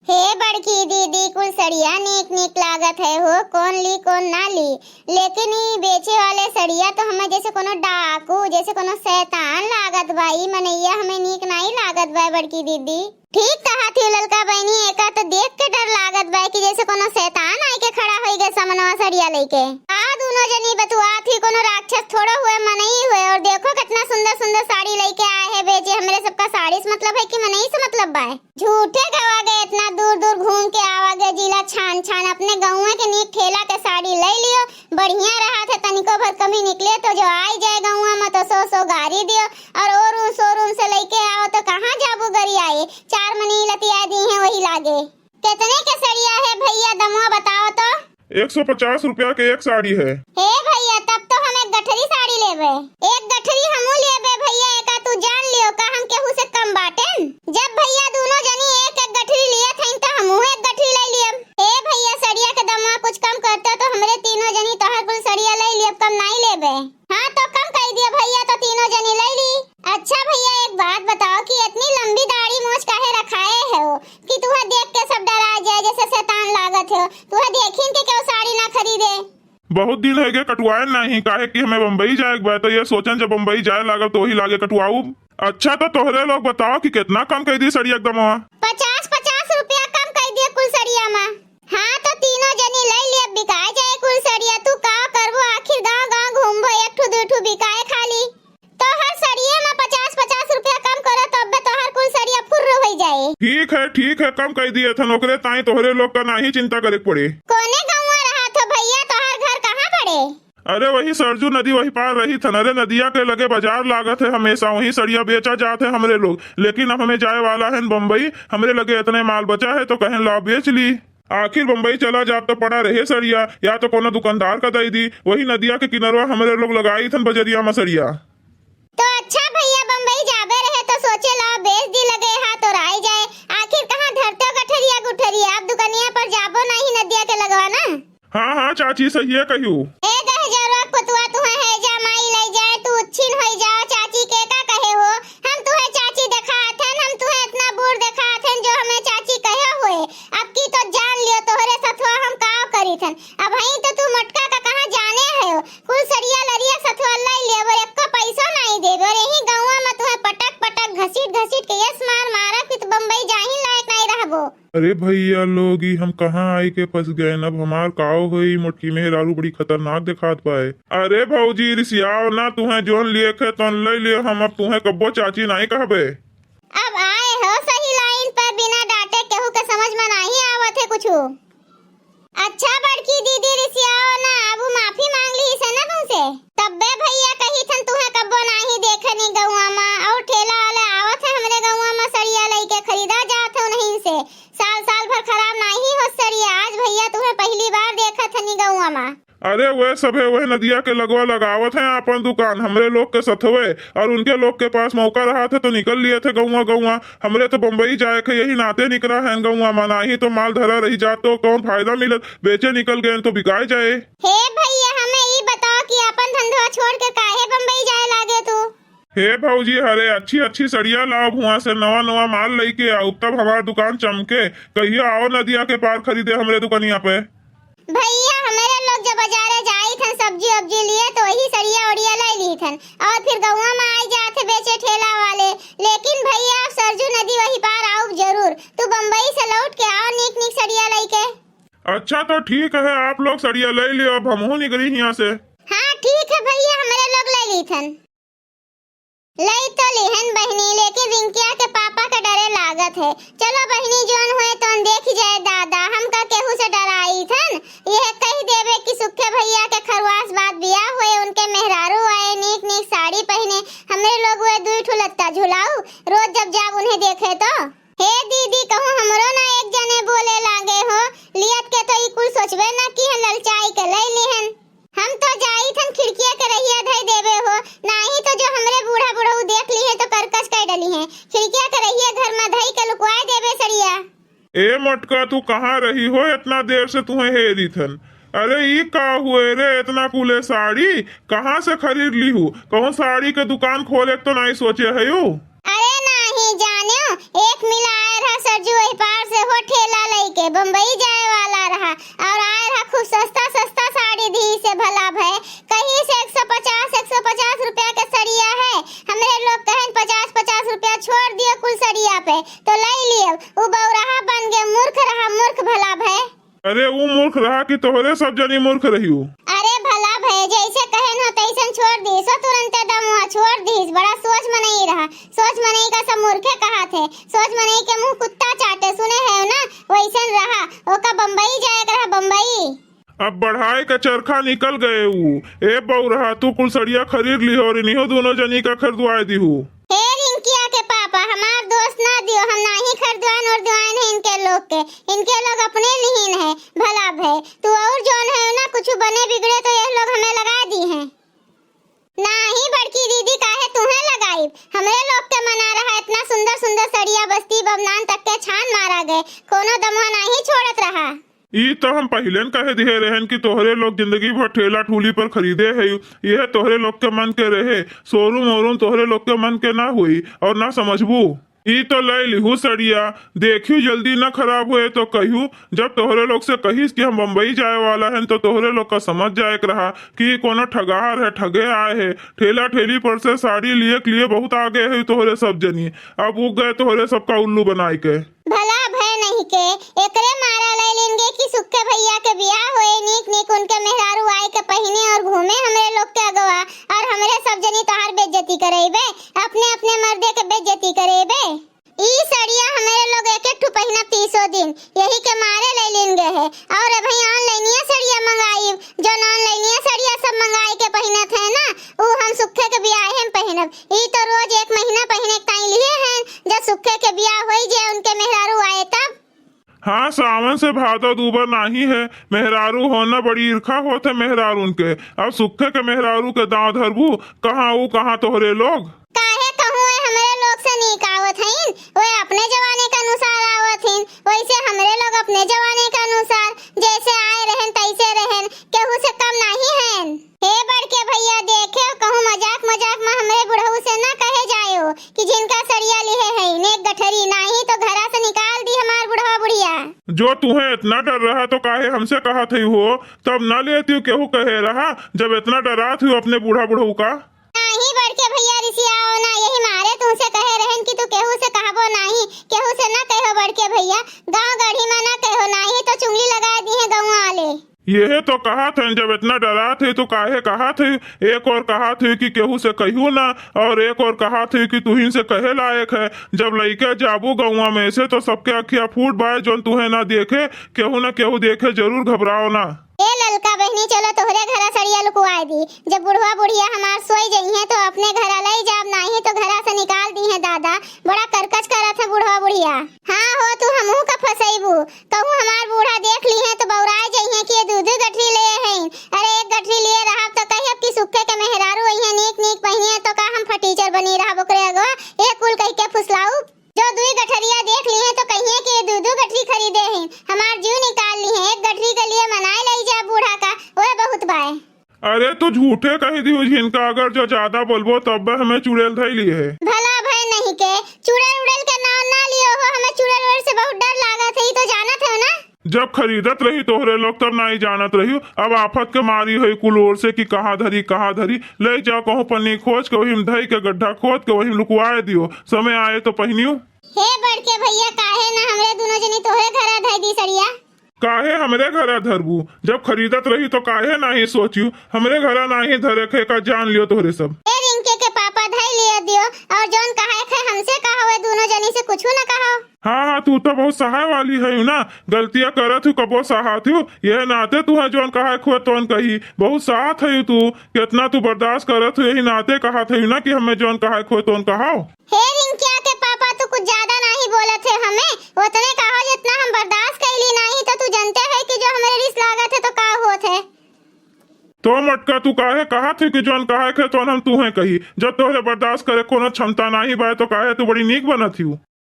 हे बड़की दीदी, कुल सड़िया नीक नीक लागत है हो, कौन ली कौन ना ली। लेकिन ई बेचे वाले सड़िया तो हमें जैसे कोनो डाकू, जैसे कोनो शैतान लागत भाई। मनैया हमें नीक नहीं लागत भाई बड़की दीदी। ठीक कहा थी ललका बहनी, एका तो देख के डर लागत भाई कि जैसे कोनो शैतान आई के खड़ा होई गए समनवा सड़िया लेके। दोनों जनी बतुआ थी कोनो राक्षस थोड़ा हुए मनई हुए। और देखो कितना सुंदर सुंदर साड़ी लेके आए हैं बेचे। हमारे सबका साड़ी से मतलब है कि मनई से मतलब है। झूठे गवा गए, इतना दूर दूर घूम के आवा गए जिला छान छान। अपने गाँव के नीक ठेला के साड़ी ले लियो, बढ़िया रहा था। तनिको भर कमी निकले तो जो आई जाए गाँव में तो 100 गारी दियो। और शोरूम से लेके आओ तो कहाँ जाबू गरी आए। 4 मनी लतिया दी है वही लागे। कितने के सड़िया है भैया, दमवा बताओ तो। 150 रुपया के एक साड़ी है। हे भैया, तब तो हम एक गठरी साड़ी लेबे। एक गठरी हमू लेबे भैया। एका तू जान लियो का हम केहू से कम बाटेन। जब भैया दोनों जनी एक एक गठरी लिया था तो हमू एक गठरी ले लियब। हे भैया, सड़िया के दमवा कुछ कम करते तो हमरे तीनों जनी तोहर कुल सड़िया ले लियब, कम नहीं लेबे। हाँ तो कम कर दिया भैया, तो तीनों जनी ले ली। अच्छा भैया, एक बात बताओ कि इतनी लंबी दाढ़ी मूछ काहे रखाए है हो कि तुहा देख के सब डरा जाए जैसे शैतान लागत है। तुहा देखिन के क्यों साड़ी ना खरीदे। बहुत दिन है के कटवाए नहीं, काहे कि हमें बम्बई जाए के बा, तो ये सोचन जब बम्बई जाए लागल तो वही लागे कटवाऊ। अच्छा तो तोहरे लोग बताओ कि कितना कम कर दी सड़िया एकदम। 50 रुपया कम कर दिए कुल सड़िया में। हाँ तो तीनों जनी ले लिए, बिकाए जाए कुल सड़िया। तू का करबो, आखिर गांव गांव घूमबो, एक ठू दू ठू बिकाए खाली। तो हर सड़िया में 50 रुपया कम करे तब तो हर कुल सड़िया फुर्र हो जाए। ठीक है कम कर दिए थे नौकरे ताई तोहरे लोग का नहीं चिंता करे पड़े। कोने गाँव रहा था भैया, तोहर घर कहाँ पड़े। अरे वही सरजू नदी वही पार रही थन। अरे नदिया के लगे बाजार लागत है, हमेशा वही सड़िया बेचा जाते है हमरे लोग। लेकिन अब हमें जाए वाला है बम्बई, हमरे लगे इतने माल बचा है तो कहें ला बेच ली। आखिर बम्बई चला जाब तो पड़ा रहे सड़िया, या तो कोनो दुकानदार का दई दी। वही नदिया के किनारवा हमरे लोग लगाई थन बजरिया में सड़िया। तो अच्छा भैया, बम्बई जाबे रहे तो सोचे ला बेच दी, लगे हाथ और आई जाए। आखिर कहाँ धरते गठरिया गुठरिया, आप दुकानिया पर जाबो नहीं नदिया के लगवा ना। हाँ चाची सही है कहू। पतुआ तुहे है जा माई ले जाए, तू उच्छिन हो जाओ। चाची के का कहे हो, हम तुहे चाची दिखात हन, हम तुहे इतना बूढ़ दिखात हन जो हमें चाची कहे हुए। अब की तो जान लियो तोहरे सथवा हम का करी थन। अब हई तो तू मटका का कहां जाने है हो। कुल सरिया लरिया सथवा ले लेबो, एक का पैसा नहीं देबो। और यही गांव में तुहे पटक पटक घसीट घसीट के यस मार मारा कि बम्बई जाही लायक नहीं रहबो। अरे भैया लोग हम कहाँ आई के फंस गए। अब हमार काओ हुई मोटकी मेहरारू बड़ी खतरनाक दिखात पाए। अरे भौजी रिसियाओ ना, तुम्हें जोन लिए खे तो ले लियो। हम अब तुम्हें कब्बो चाची नहीं कहबे। अब आए हो सही लाइन पर, बिना डांटे केहू के समझ में नहीं आवत है कुछ। अच्छा बड़की दीदी रिसियाओ ना, अब माफी मांग ली से ना तुमसे। तब्बे भैया कही थन तुम्हें कब्बो नहीं देखे नहीं गौवा में। और ठेला वाले आवत है हमरे गौवा में सड़िया लेके, खरीदा जात है नहीं से। साल भर खराब नहीं हो सड़िया। आज भैया तुम्हें पहली बार देखा था नी गौवा में। अरे वह सब है, वह नदिया के लगवा लगावत है अपन दुकान हमरे लोग के सथवे। और उनके लोग के पास मौका रहा था तो निकल लिए थे गौवा। हमरे तो बम्बई जाए के यही नाते निकला है गौवा में। नहीं तो माल धरा रही जा तो कौन फायदा मिलत, बेचे निकल गए तो बिकाए जाए। हे भैया, हमें ये बताओ कि अपन धंधा छोड़ के काहे बम्बई जाए लागे तू। हे भौजी, अरे अच्छी सड़िया लाओ, वहाँ से नवा माल लेके आओ, तब हमारी दुकान चमके। कहिए आओ नदिया के पार खरीदे हमरे दुकानिया पे। भैया हमारे लोग जब बाजारे जाई थे सब्जी वब्जी लिए तो वही सड़िया उड़िया ले ली थन। और फिर गौवा में आई जाते बेचे ठेला वाले। लेकिन भैया सरजू नदी वही पार आओ जरूर। तू बम्बई से लौट के आओ नीक नीक सड़िया लेके। अच्छा तो ठीक है, आप लोग सड़िया ले लियो, अब हमहू निकली यहाँ से। हाँ ठीक है भैया, हमारे लोग ले ली थन। लई तो लिहन बहनी, लेकिन रिंकिया के पापा का डरे लागत है। चलो बहनी जोन हुए तो देख जाए दादा, हम का केहू से डराई थन। यह कह देवे कि सुखे भैया के खरवास बात बिया हुए, उनके मेहरारू आए नीक नीक साड़ी पहने। हमरे लोग हुए दुई ठू लत्ता झुलाऊ रोज जब जाब उन्हें देखे तो। हे दीदी कहूँ हमरो ना एक जने बोले लागे हो, लियत के तो ई कुल सोचबे ना कि ललचाई के ले लिहन। हम तो जाई थन खिड़किया के रहिया धई देवे हो, नहीं तो जो हमरे बूढ़ा बुढ़ऊ देख ली है तो करकस कर डली है। खिड़किया के रहिया घर में धई के लुकवा देवे सड़िया। ए मटका, तू कहाँ रही हो इतना देर से तुम्हें हेरी थन। अरे ये का हुए रे, इतना कुले साड़ी कहाँ से खरीद ली हूँ। कहूँ साड़ी के दुकान खोले तो नहीं सोचे है यू। अरे नहीं जाने, एक मिला आया रहा सरजू वही पार से हो ठेला के बम्बई जाए वाला रहा और आए रहा खूब सस्ता सस्ता साड़ी दी से भला भय कहीं से 150 रुपया के सड़िया है। हमरे लोग कहन 50 रुपया छोड़ दियो कुल सड़िया पे तो ले लियो। उ बौराहा बन गए मूर्ख रहा मूर्ख भला भय। अरे वो मूर्ख रहा कि तोहरे सब जनी मूर्ख रही हो। अरे भला भय जैसे कहन हो तैसन छोड़ दी सो तुरंत दमुआ छोड़ दी। बड़ा सोच में नहीं रहा। सोच में नहीं का सब मूर्खे कहा थे। सोच में नहीं के मुंह कुत्ता चाटे सुने है ना वैसन रहा। ओका बम्बई जाए रहा बम्बई। अब बढ़ाई का चरखा निकल गए ऊ। ए बौरहा तू कुल सड़िया खरीद ली और इन्हीं दोनों जनी का खरीदवाए दी हूँ। हे रिंकिया के पापा हमार दोस्त ना दियो हम ना ही खरीदवान और दुआन है इनके लोग के। इनके लोग अपने लीन है भला भय। तू और जोन है ना कुछ बने बिगड़े तो ये लोग हमें लगा दी हैं। ना ही बड़की दीदी काहे तुम्हें लगाई। हमरे लोग के मना रहा इतना सुंदर सुंदर सड़िया बस्ती बबनान तक के छान मारा गए कोनो दमवा नहीं छोड़त रहा। ई तो हम पहले कहे दिए रहन कि तोहरे लोग जिंदगी भर ठेला ठूली पर खरीदे है। यह तोहरे लोग के मन के रहे। शोरूम वोरूम तोहरे लोग के मन के ना हुई और ना समझबू। ई तो ले लिहू सड़िया देखियो जल्दी ना खराब हुए तो कहू। जब तोहरे लोग से कहीस कि हम बम्बई जाए वाला है तो तोहरे लोग का समझ जाए रहा कि कोनो ठगार है ठगे आए है। ठेला ठेली पर से साड़ी लिए बहुत आगे है तोहरे सब जनी। अब उग गए तोहरे सबका उल्लू बनाई के। भला भय नहीं के एकरे मारा ले लेंगे कि सुक्के भैया के बियाह होए नीक नीक उनके मेहरारू आए के पहिने और घूमे हमरे लोग के अगवा और हमरे सब जनी तोहार बेइज्जती करेबे अपने अपने मर्दे के बेइज्जती करेबे। ई सड़िया हमारे लोग एक एक ठू पहिना 30 दिन यही के मारे ले लेंगे है। और भाई ऑनलाइन सड़िया मंगाई जो ऑनलाइन सड़िया सब मंगाई के पहिना थे ना वो हम सुखे के बियाह हम पहनब। ई तो रोज एक महीना पहने ताई लिए हैं जब सुखे के बियाह होई जे उनके मेहरारू आए तब। हाँ सावन से भादो दूबर नहीं है। मेहरारू होना बड़ी ईर्खा होते मेहरारू उनके। अब सुखे के मेहरारू के दांव धरबू कहाँ वो कहाँ तोहरे लोग। काहे कहूँ हमारे लोग से नीक आवत हईन वो अपने जवाने के अनुसार आवत हईन वैसे हमरे लोग अपने जवाने के अनुसार जैसे आए रहन तैसे रहन केहू से कम नहीं हैं। हे बड़के भैया देखे कहूँ मजाक मजाक में हमरे बुढ़ऊ से ना कहे जायो कि जिनका सड़िया लिए है एक गठरी नहीं तो घरा से निकाल दी हमार बुढ़वा बुढ़िया। जो तुम्हें इतना डर रहा तो काहे हमसे कहा थी हो तब न लेती केहू कहे रहा जब इतना डरा थी अपने बूढ़ा बुढ़ऊ का। नहीं बड़के भैया रिसियाओ ना यही मारे तुमसे कहे रहन कि तू केहू से कहबो नहीं केहू से ना कहो बड़के भैया गांव गढ़ी में ना कहो नहीं तो चुंगली लगा दी है गांव वाले। यह तो कहा था जब इतना डरा थे तो काहे कहा थे। एक और कहा थे कि केहू से कहू ना और एक और कहा थे कि तुहिन से कहे लायक है। जब लइके जाबू गौवा में से तो सबके अखिया फूट बाय जो तुहे ना देखे केहू ना केहू देखे जरूर घबराओ ना। ए ललका बहनी चलो तोहरे घरा सड़िया लुकवाई दी जब बुढ़वा बुढ़िया हमार सोई जई है तो अपने घरा ले जाब नहीं तो घरा से निकाल दी है दादा बड़ा करकच करत है बुढ़वा बुढ़िया। हाँ हो तू हमहू का फसैबू कहूँ हमार बूढ़ा देख ली है तो बौराए जई है कि ये दूध गठरी ले हैं। अरे एक गठरी लिए रहा तो कहिए कि सुखे के मेहरारू है नीक नीक पहिए तो का हम फटीचर बनी रहा बकरे अगवा एक कुल कह के फुसलाऊ जो दुई गठरिया देख ली है तो कहिए कि ये दो गठरी खरीदे हैं हमार जीव निकाल ली है। एक गठरी के लिए मनाए ले जा बूढ़ा का वो बहुत बाय। अरे तू झूठे कही दी जिनका अगर जो ज्यादा बोलबो तब हमें चुड़ैल धई ली है। भला भय नहीं के चुड़ैल उड़ैल के नाम ना लियो हो हमें चुड़ैल उड़ैल से बहुत डर लागत है तो जानत हो ना। जब खरीदत रही तोहरे लोग तब नहीं जानत रही। अब आफत के मारी है कुल ओर से कि कहाँ धरी ले जाओ कहूँ पन्नी खोज के वही धई के गड्ढा खोद के वही लुकवाए दियो समय आए तो पहनियो। हे बड़के भैया काहे ना हमरे दोनों जनी तोहरे घरा धई दी सड़िया। काहे हमरे घरा धरबू जब खरीदत रही तो काहे नहीं सोचियो हमरे घरा नहीं धरे खे का जान लियो तोहरे सब। ए रिंके के पापा धई लियो दियो और जोन कहा है हमसे कहा हुए दोनों जनी से कुछ ना कहो। हाँ तू तो बहुत सहाय वाली है ना गलतियां करत हूँ कबो सहात हूँ यह नाते तू है जोन कहा खो तोन कही बहुत साथ है तू कितना तू बर्दाश्त करत हूँ यही नाते कहा थे ना कि हमें जोन कहा खो तोन कहा। हे रिंकिया के पापा तो कुछ ज्यादा नहीं बोले थे हमें उतने कहा जितना हम बर्दाश्त कैली नहीं तो तू जानते है कि जो हमें रिस लागत है तो का होत है। तो मटका तू काहे कहा थे कि जोन कहा खे तो हम तू है कही जब तोहरे बर्दाश्त करे कोनो क्षमता नहीं बाय तो काहे तू बड़ी नीक बनत हूँ।